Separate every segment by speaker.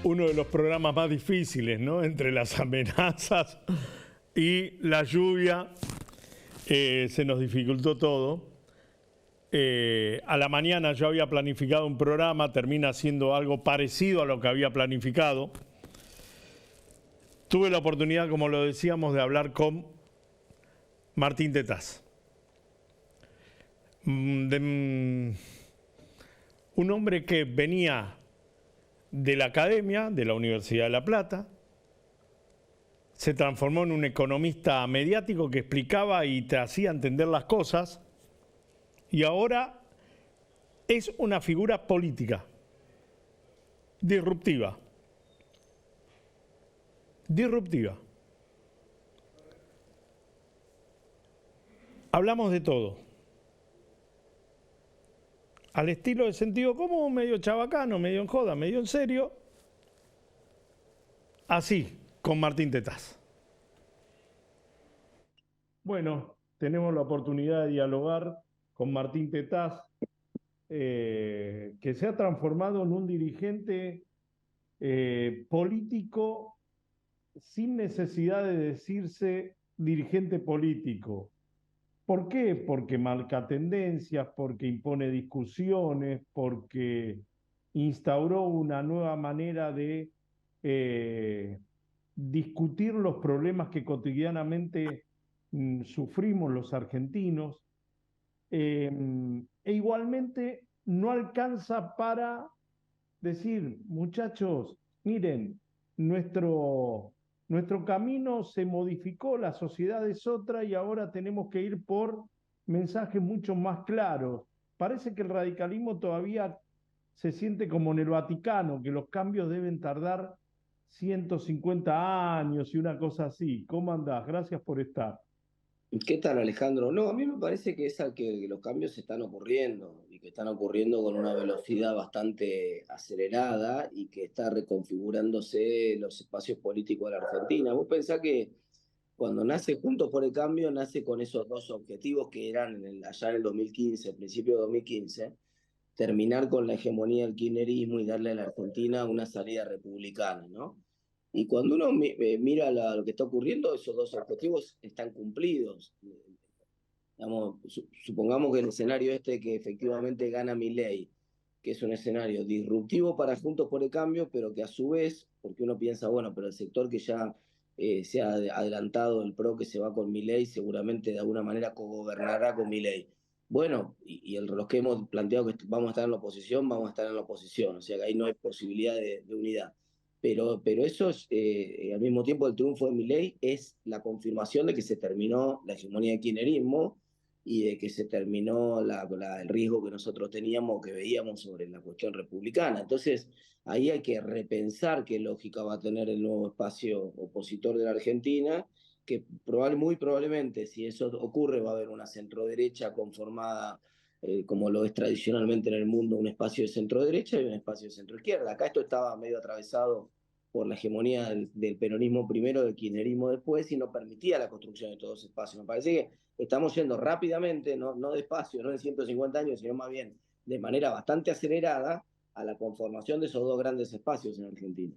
Speaker 1: uno de los programas más difíciles, ¿no? Entre las amenazas y la lluvia, se nos dificultó todo. A la mañana yo había planificado un programa, termina siendo algo parecido a lo que había planificado. Tuve la oportunidad, como lo decíamos, de hablar con Martín Tetaz. Un hombre que venía de la academia, de la Universidad de La Plata, se transformó en un economista mediático que explicaba y te hacía entender las cosas, y ahora es una figura política, disruptiva. Hablamos de todo. Al estilo de Sentido Común, medio chabacano, medio en joda, medio en serio. Así, con Martín Tetaz. Bueno, tenemos la oportunidad de dialogar con Martín Tetaz, que se ha transformado en un dirigente político sin necesidad de decirse dirigente político. ¿Por qué? Porque marca tendencias, porque impone discusiones, porque instauró una nueva manera de discutir los problemas que cotidianamente sufrimos los argentinos. E igualmente no alcanza para decir, muchachos, miren, nuestro camino se modificó, la sociedad es otra y ahora tenemos que ir por mensajes mucho más claros. Parece que el radicalismo todavía se siente como en el Vaticano, que los cambios deben tardar 150 años y una cosa así. ¿Cómo andás? Gracias por estar.
Speaker 2: ¿Qué tal, Alejandro? No, a mí me parece que es al que los cambios están ocurriendo y que están ocurriendo con una velocidad bastante acelerada y que está reconfigurándose los espacios políticos de la Argentina. Vos pensás que cuando nace Juntos por el Cambio, nace con esos dos objetivos que eran allá en el 2015, principio de 2015, terminar con la hegemonía del kirchnerismo y darle a la Argentina una salida republicana, ¿no? Y cuando uno mira lo que está ocurriendo, esos dos objetivos están cumplidos. Digamos, supongamos que el escenario que efectivamente gana Milei, que es un escenario disruptivo para Juntos por el Cambio, pero que a su vez, porque uno piensa, bueno, pero el sector que ya se ha adelantado, el PRO que se va con Milei, seguramente de alguna manera cogobernará con Milei. Bueno, los que hemos planteado que vamos a estar en la oposición, vamos a estar en la oposición, o sea que ahí no hay posibilidad de unidad. Pero eso es, al mismo tiempo, el triunfo de Milei es la confirmación de que se terminó la hegemonía del kirchnerismo y de que se terminó el riesgo que nosotros teníamos, que veíamos sobre la cuestión republicana. Entonces, ahí hay que repensar qué lógica va a tener el nuevo espacio opositor de la Argentina, que muy probablemente, si eso ocurre, va a haber una centroderecha conformada, como lo es tradicionalmente en el mundo, un espacio de centroderecha y un espacio de centroizquierda. Acá esto estaba medio atravesado por la hegemonía del peronismo primero, del kirchnerismo después, y no permitía la construcción de todos esos espacios. Me parece que estamos yendo rápidamente, no despacio, no en 150 años, sino más bien de manera bastante acelerada a la conformación de esos dos grandes espacios en Argentina.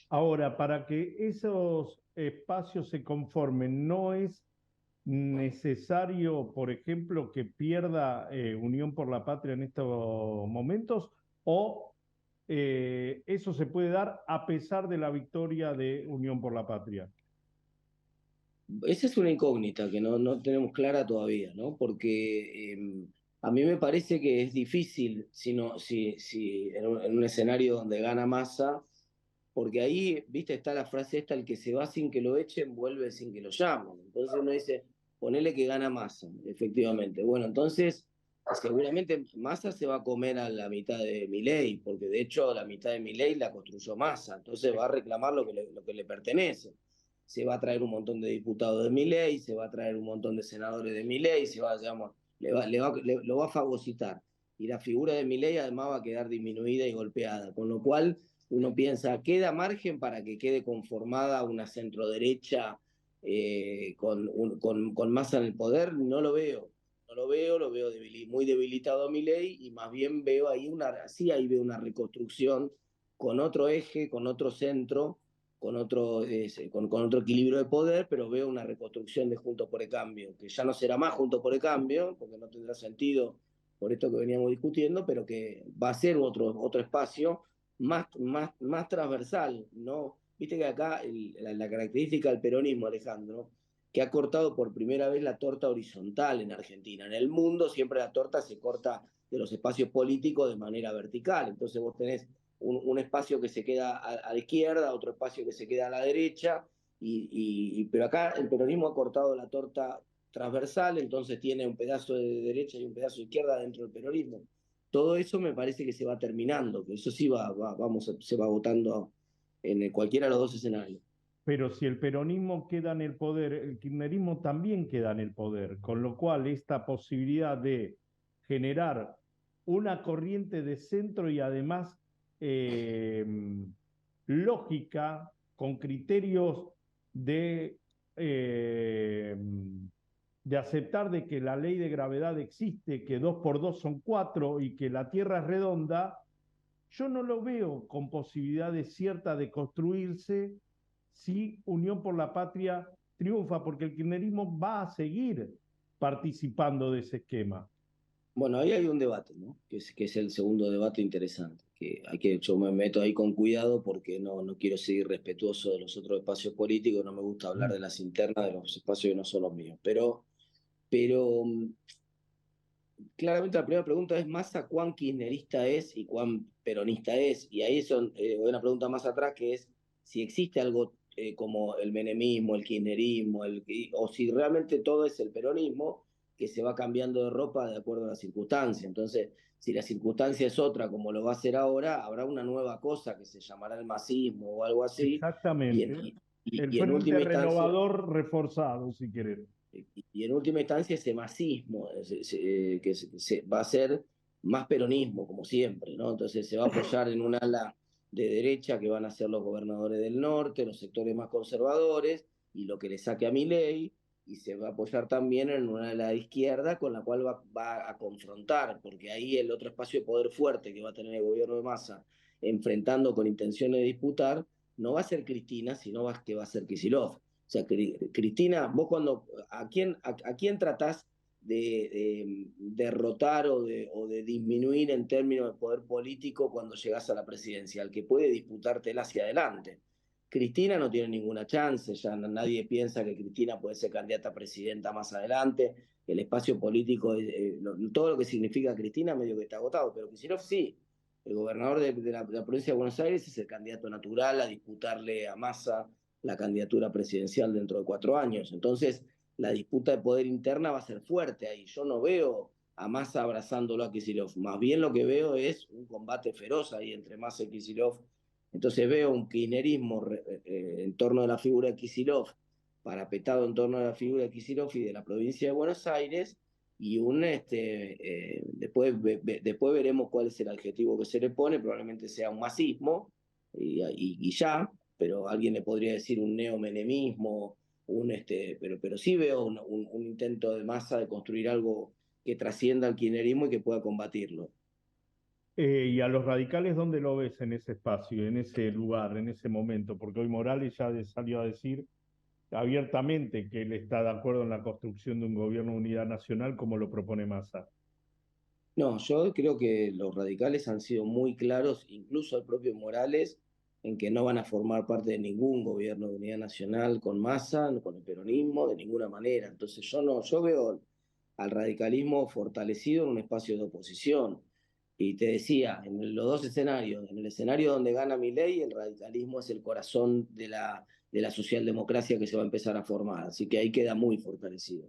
Speaker 1: Ahora, para que esos espacios se conformen, ¿no es necesario, por ejemplo, que pierda Unión por la Patria en estos momentos? ¿O eso se puede dar a pesar de la victoria de Unión por la Patria?
Speaker 2: Esa es una incógnita que no tenemos clara todavía, ¿no? Porque a mí me parece que es difícil si en un escenario donde gana Massa, porque ahí, viste, está la frase esta, el que se va sin que lo echen, vuelve sin que lo llamen. Entonces uno dice, ponele que gana Massa, efectivamente. Bueno, entonces seguramente Massa se va a comer a la mitad de Milei, porque de hecho la mitad de Milei la construyó Massa, entonces va a reclamar lo que le pertenece. Se va a traer un montón de diputados de Milei, se va a traer un montón de senadores de Milei, digamos, lo va a fagocitar. Y la figura de Milei además va a quedar disminuida y golpeada, con lo cual uno piensa, ¿queda margen para que quede conformada una centroderecha con Massa en el poder? No lo veo. Lo veo muy debilitado a Milei y más bien veo ahí ahí veo una reconstrucción con otro eje, con otro centro, con otro equilibrio de poder, pero veo una reconstrucción de Juntos por el Cambio, que ya no será más Juntos por el Cambio, porque no tendrá sentido por esto que veníamos discutiendo, pero que va a ser otro espacio más transversal, ¿no? Viste que acá la característica del peronismo, Alejandro, que ha cortado por primera vez la torta horizontal en Argentina. En el mundo siempre la torta se corta de los espacios políticos de manera vertical. Entonces vos tenés un espacio que se queda a la izquierda, otro espacio que se queda a la derecha, pero acá el peronismo ha cortado la torta transversal, entonces tiene un pedazo de derecha y un pedazo de izquierda dentro del peronismo. Todo eso me parece que se va terminando, que eso sí se va votando en cualquiera de los dos escenarios.
Speaker 1: Pero si el peronismo queda en el poder, el kirchnerismo también queda en el poder, con lo cual esta posibilidad de generar una corriente de centro y además eh, lógica, con criterios de, eh, de aceptar de que la ley de gravedad existe, que 2 por 2 son 4 y que la Tierra es redonda, yo no lo veo con posibilidades ciertas de construirse si Unión por la Patria triunfa, porque el kirchnerismo va a seguir participando de ese esquema.
Speaker 2: Bueno, ahí hay un debate, ¿no? Que es el segundo debate interesante, yo me meto ahí con cuidado porque no quiero ser irrespetuoso de los otros espacios políticos, no me gusta hablar de las internas de los espacios que no son los míos, pero claramente la primera pregunta es Massa cuán kirchnerista es y cuán peronista es, y ahí hay una pregunta más atrás que es si existe algo como el menemismo, el kirchnerismo, o si realmente todo es el peronismo que se va cambiando de ropa de acuerdo a las circunstancias. Entonces, si la circunstancia es otra, como lo va a hacer ahora, habrá una nueva cosa que se llamará el masismo o algo así, y en,
Speaker 1: Exactamente. El
Speaker 2: y en
Speaker 1: Frente
Speaker 2: última instancia
Speaker 1: Renovador reforzado, si querés.
Speaker 2: y en última instancia ese masismo va a ser más peronismo, como siempre, ¿no? Entonces se va a apoyar en un ala de derecha que van a ser los gobernadores del norte, los sectores más conservadores, y lo que le saque a Milei, y se va a apoyar también en una ala de izquierda con la cual va a confrontar, porque ahí el otro espacio de poder fuerte que va a tener el gobierno de Massa, enfrentando con intenciones de disputar, no va a ser Cristina, sino que va a ser Kicillof. O sea, Cristina, vos a quién tratás de derrotar o de disminuir en términos de poder político cuando llegás a la presidencia, al que puede disputártela hacia adelante. Cristina no tiene ninguna chance, ya nadie piensa que Cristina puede ser candidata a presidenta más adelante. El espacio político, todo lo que significa Cristina medio que está agotado, pero Kicillof sí. El gobernador de la provincia de Buenos Aires es el candidato natural a disputarle a Massa la candidatura presidencial dentro de 4 años. Entonces, la disputa de poder interna va a ser fuerte ahí. Yo no veo a Massa abrazándolo a Kicillof. Más bien lo que veo es un combate feroz ahí entre Massa y Kicillof. Entonces veo un kirchnerismo en torno a la figura de Kicillof, parapetado en torno a la figura de Kicillof y de la provincia de Buenos Aires, y después veremos cuál es el adjetivo que se le pone, probablemente sea un masismo, y ya, pero alguien le podría decir un neomenemismo, pero sí veo un intento de Massa de construir algo que trascienda al kirchnerismo y que pueda combatirlo.
Speaker 1: Y a los radicales, ¿dónde lo ves en ese espacio, en ese lugar, en ese momento? Porque hoy Morales ya salió a decir abiertamente que él está de acuerdo en la construcción de un gobierno de unidad nacional como lo propone Massa.
Speaker 2: No, yo creo que los radicales han sido muy claros, incluso el propio Morales, en que no van a formar parte de ningún gobierno de unidad nacional con Massa, con el peronismo, de ninguna manera. Entonces yo veo al radicalismo fortalecido en un espacio de oposición. Y te decía, en los dos escenarios, en el escenario donde gana Milei, el radicalismo es el corazón de la socialdemocracia que se va a empezar a formar, así que ahí queda muy fortalecido.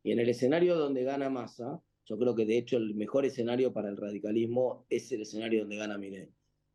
Speaker 2: Y en el escenario donde gana Massa, yo creo que de hecho el mejor escenario para el radicalismo es el escenario donde gana Milei.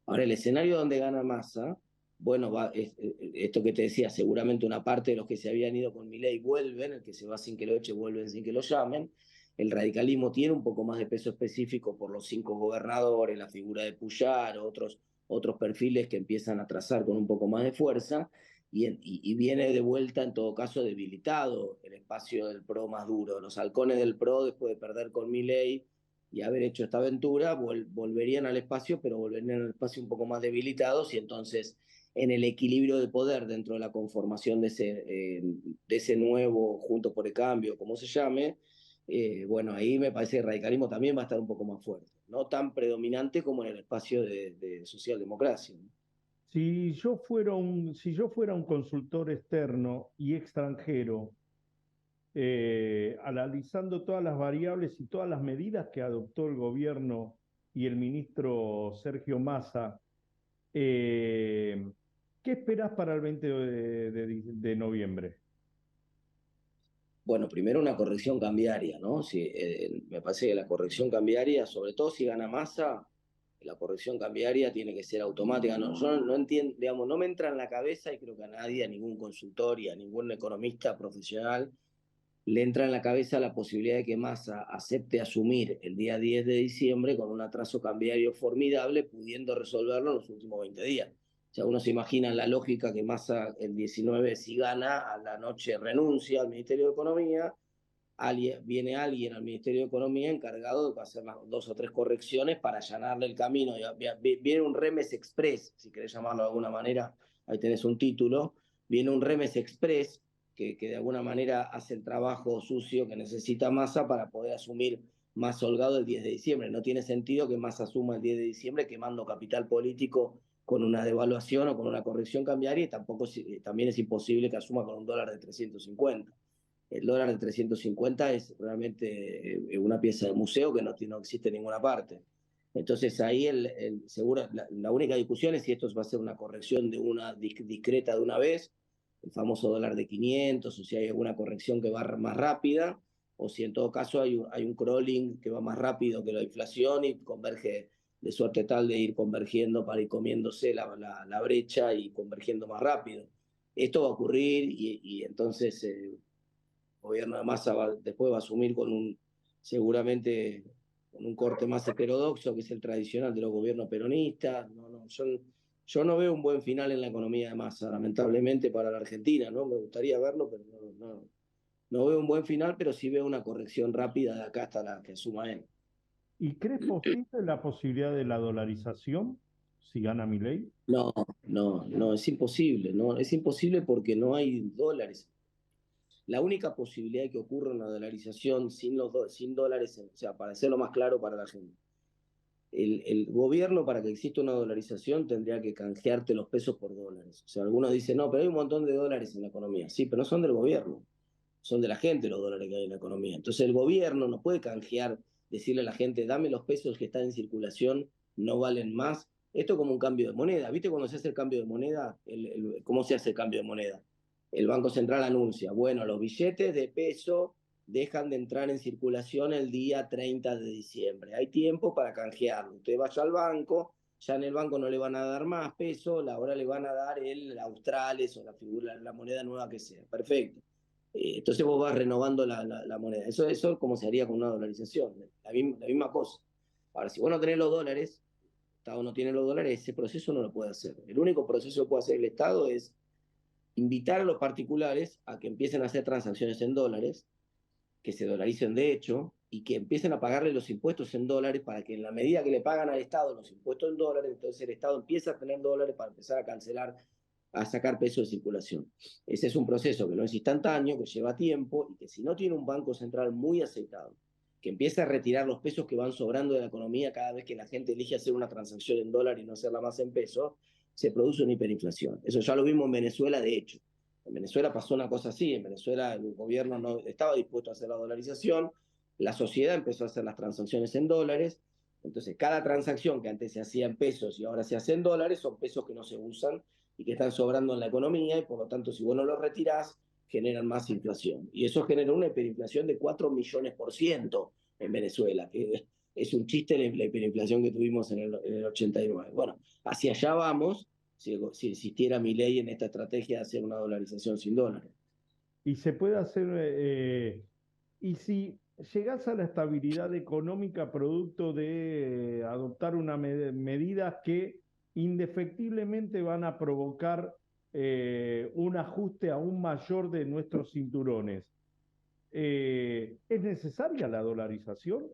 Speaker 2: Ahora, el escenario donde gana Massa, bueno, esto que te decía, seguramente una parte de los que se habían ido con Milei vuelven, el que se va sin que lo eche vuelven sin que lo llamen. El radicalismo tiene un poco más de peso específico por los 5 gobernadores, la figura de Puyar, otros perfiles que empiezan a trazar con un poco más de fuerza, y viene de vuelta en todo caso debilitado el espacio del PRO más duro. Los halcones del PRO, después de perder con Milei, y haber hecho esta aventura, volverían al espacio, pero volverían al espacio un poco más debilitados y entonces en el equilibrio de poder dentro de la conformación de ese nuevo Juntos por el Cambio, como se llame, bueno, ahí me parece que el radicalismo también va a estar un poco más fuerte, no tan predominante como en el espacio de socialdemocracia, ¿no?
Speaker 1: Si yo fuera un consultor externo y extranjero, analizando todas las variables y todas las medidas que adoptó el gobierno y el ministro Sergio Massa, eh, ¿qué esperás para el 20 de noviembre?
Speaker 2: Bueno, primero una corrección cambiaria, ¿no? Si, me parece que la corrección cambiaria, sobre todo si gana Massa, la corrección cambiaria tiene que ser automática. No, yo no entiendo, digamos, no me entra en la cabeza y creo que a nadie, a ningún consultor y a ningún economista profesional le entra en la cabeza la posibilidad de que Massa acepte asumir el día 10 de diciembre con un atraso cambiario formidable, pudiendo resolverlo en los últimos 20 días. O sea, uno se imagina la lógica que Massa el 19, si gana, a la noche renuncia al Ministerio de Economía, viene alguien al Ministerio de Economía encargado de hacer las 2 o 3 correcciones para allanarle el camino. Viene un Remes Express, si querés llamarlo de alguna manera, ahí tenés un título, viene un Remes Express que de alguna manera hace el trabajo sucio que necesita Massa para poder asumir más holgado el 10 de diciembre. No tiene sentido que Massa asuma el 10 de diciembre quemando capital político con una devaluación o con una corrección cambiaria y tampoco también es imposible que asuma con un dólar de 350. El dólar de 350 es realmente una pieza de museo que no existe en ninguna parte. Entonces ahí seguro, la única discusión es si esto va a ser una corrección de una discreta de una vez, el famoso dólar de 500, o si hay alguna corrección que va más rápida, o si en todo caso hay un crawling que va más rápido que la inflación y converge de suerte tal de ir convergiendo para ir comiéndose la brecha y convergiendo más rápido. Esto va a ocurrir y entonces gobierno de Massa después va a asumir seguramente con un corte más heterodoxo, que es el tradicional de los gobiernos peronistas. Yo no veo un buen final en la economía de Massa, lamentablemente para la Argentina, ¿no? Me gustaría verlo, pero no veo un buen final, pero sí veo una corrección rápida de acá hasta la que asuma él.
Speaker 1: ¿Y crees posible la posibilidad de la dolarización si gana Milei?
Speaker 2: No, es imposible, ¿no? Es imposible porque no hay dólares. La única posibilidad de que ocurra una dolarización sin dólares, o sea, para hacerlo más claro para la gente, el gobierno para que exista una dolarización tendría que canjearte los pesos por dólares. O sea, algunos dicen, no, pero hay un montón de dólares en la economía. Sí, pero no son del gobierno, son de la gente los dólares que hay en la economía. Entonces el gobierno no puede canjear, decirle a la gente, dame los pesos que están en circulación, no valen más. Esto como un cambio de moneda. ¿Viste cuando se hace el cambio de moneda? ¿Cómo se hace el cambio de moneda? El Banco Central anuncia, bueno, los billetes de peso dejan de entrar en circulación el día 30 de diciembre. Hay tiempo para canjearlo. Usted vaya al banco, ya en el banco no le van a dar más peso, ahora le van a dar el australes o la moneda nueva que sea. Perfecto. Entonces vos vas renovando la moneda. Eso como se haría con una dolarización, la misma cosa. Ahora, si vos no tenés los dólares, el Estado no tiene los dólares, ese proceso no lo puede hacer. El único proceso que puede hacer el Estado es invitar a los particulares a que empiecen a hacer transacciones en dólares, que se dolaricen de hecho, y que empiecen a pagarle los impuestos en dólares para que en la medida que le pagan al Estado los impuestos en dólares, entonces el Estado empieza a tener dólares para empezar a cancelar, a sacar peso de circulación. Ese es un proceso que no es instantáneo, que lleva tiempo y que si no tiene un banco central muy aceitado, que empieza a retirar los pesos que van sobrando de la economía cada vez que la gente elige hacer una transacción en dólar y no hacerla más en pesos, se produce una hiperinflación. Eso ya lo vimos en Venezuela, de hecho. En Venezuela pasó una cosa así, en Venezuela el gobierno no estaba dispuesto a hacer la dolarización, la sociedad empezó a hacer las transacciones en dólares, entonces cada transacción que antes se hacía en pesos y ahora se hace en dólares son pesos que no se usan y que están sobrando en la economía y por lo tanto si vos no los retirás generan más inflación. Y eso genera una hiperinflación de 4 millones por ciento en Venezuela, que es un chiste la hiperinflación que tuvimos en el 89. Bueno, hacia allá vamos si existiera mi ley en esta estrategia de hacer una dolarización sin dólares.
Speaker 1: Y se puede hacer, y si llegás a la estabilidad económica producto de adoptar una medidas que indefectiblemente van a provocar un ajuste aún mayor de nuestros cinturones, ¿es necesaria la dolarización?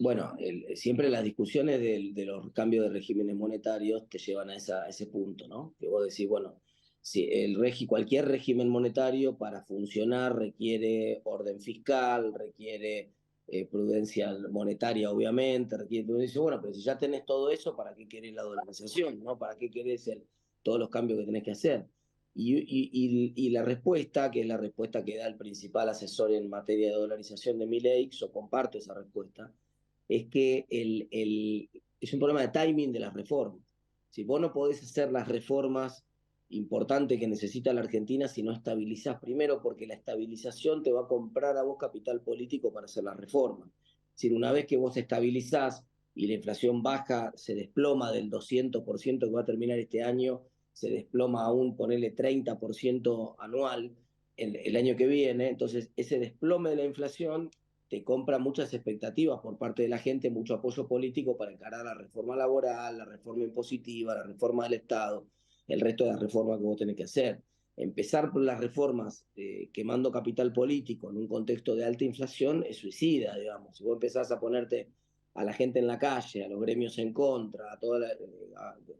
Speaker 2: Bueno, siempre las discusiones de los cambios de regímenes monetarios te llevan a ese punto, ¿no? Que vos decís, bueno, si cualquier régimen monetario para funcionar requiere orden fiscal, requiere prudencia monetaria, obviamente, requiere prudencia. Bueno, pero si ya tenés todo eso, ¿para qué querés la dolarización, no? ¿Para qué querés todos los cambios que tenés que hacer? Y la respuesta, que es la respuesta que da el principal asesor en materia de dolarización de Milei, yo comparto esa respuesta, es que es un problema de timing de las reformas. Si vos no podés hacer las reformas importantes que necesita la Argentina si no estabilizás primero, porque la estabilización te va a comprar a vos capital político para hacer las reformas. Es decir, una vez que vos estabilizás y la inflación baja, se desploma del 200% que va a terminar este año, se desploma a un, ponerle 30% anual el año que viene, entonces ese desplome de la inflación te compra muchas expectativas por parte de la gente, mucho apoyo político para encarar la reforma laboral, la reforma impositiva, la reforma del Estado, el resto de las reformas que vos tenés que hacer. Empezar por las reformas quemando capital político en un contexto de alta inflación es suicida, digamos. Si vos empezás a ponerte a la gente en la calle, a los gremios en contra, a toda la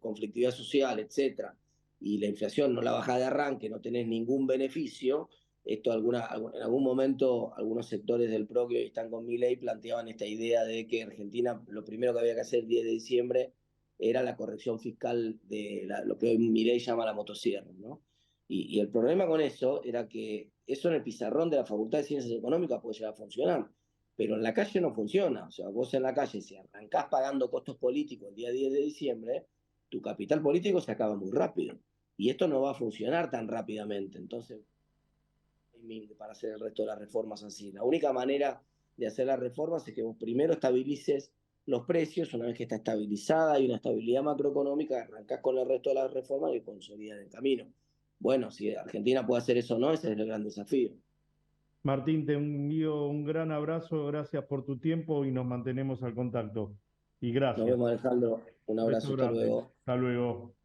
Speaker 2: conflictividad social, etcétera, y la inflación no la baja de arranque, no tenés ningún beneficio, esto en algún momento algunos sectores del PRO que hoy están con Milei planteaban esta idea de que Argentina lo primero que había que hacer el 10 de diciembre era la corrección fiscal de lo que hoy Milei llama la motosierra, ¿no? Y el problema con eso era que eso en el pizarrón de la Facultad de Ciencias Económicas puede llegar a funcionar, pero en la calle no funciona. O sea, vos en la calle, si arrancás pagando costos políticos el día 10 de diciembre, tu capital político se acaba muy rápido. Y esto no va a funcionar tan rápidamente. Entonces, para hacer el resto de las reformas así. La única manera de hacer las reformas es que vos primero estabilices los precios, una vez que está estabilizada y una estabilidad macroeconómica, arrancás con el resto de las reformas que consolidan el camino. Bueno, si Argentina puede hacer eso o no, ese es el gran desafío.
Speaker 1: Martín, te envío un gran abrazo, gracias por tu tiempo y nos mantenemos al contacto. Y
Speaker 2: Nos
Speaker 1: gracias.
Speaker 2: vemos, Alejandro. Un
Speaker 1: Beso
Speaker 2: abrazo, hasta
Speaker 1: grande.
Speaker 2: luego.
Speaker 1: Hasta luego.